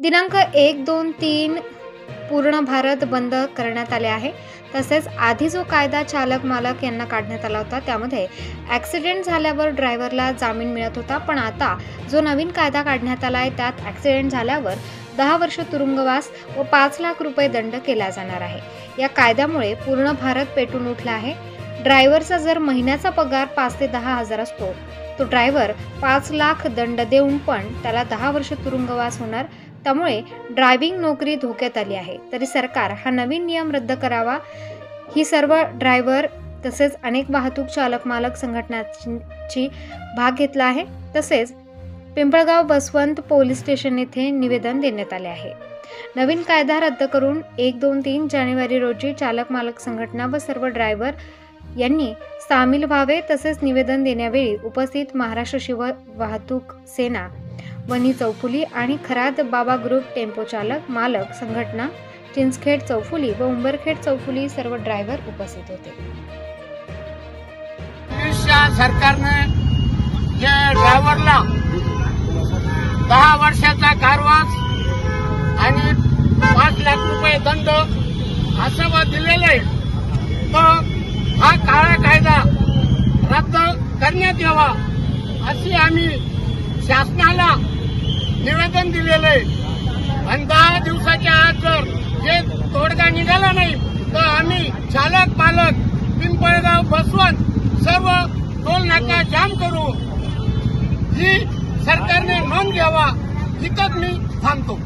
दिनांक 1, 2, 3 पूर्ण भारत बंद करण्यात आले आहे। तसेच आधी जो कायदा चालक मालक यांना काढण्यात आला होता त्यामध्ये ॲक्सिडेंट झाल्यावर ड्रायव्हरला जामीन मिळत होता, पण आता जो नवीन कायदा काढण्यात आला आहे त्यात ॲक्सिडेंट झाल्यावर 10 वर्ष तुरुंगवास व 5 लाख रुपये दंड केला जाणार आहे। या कायद्यामुळे पूर्ण भारत पेटून उठला आहे। ड्रायव्हरचा जर महिन्याचा पगार 5 ते 10 हजार असतो तो ड्रायव्हर 5 लाख दंड देऊन पण त्याला 10 वर्ष तुरुंगवास होणार। त्यामुळे ड्रायव्हिंग नोकरी धोक्यात आली आहे। तरी सरकार हा नवीन नियम रद्द करावा ही सर्व ड्रायव्हर तसेच अनेक वाहतूक चालक मालक संघटनांची भाग घेतला आहे। तसेच पिंपळगाव बसवंत पोलीस स्टेशन येथे निवेदन देण्यात आले आहे। नवीन कायदा रद्द करून 1, 2, 3 जानेवारी रोजी चालक मालक संघटना व सर्व ड्रायव्हर यांनी सामील व्हावे। तसेच निवेदन देण्यावेळी उपस्थित महाराष्ट्र शिव वाहतूक सेना, वनी चौफुली आणि खराद बाबा ग्रुप टेम्पो चालक मालक संघटना, चिंचखेड चौफुली व उंबरखेड चौफुली सर्व ड्रायव्हर उपस्थित होते। सरकारने जे ड्रायव्हरला 10 वर्षाचा कारवास आणि 5 लाख रुपये दंड असं दिलेलं आहे, तर हा काळा कायदा रद्द करण्यात यावा अशी आम्ही शासनाला निवेदन दिलेलं आहे। आणि 10 दिवसाच्या आत जर हे तोडगा निघाला नाही तर आम्ही चालक मालक पिंपळगाव बसवंत सर्व टोल नाका जाम करू, ही सरकारने नोंद घ्यावा। इथंच मी थांबतो।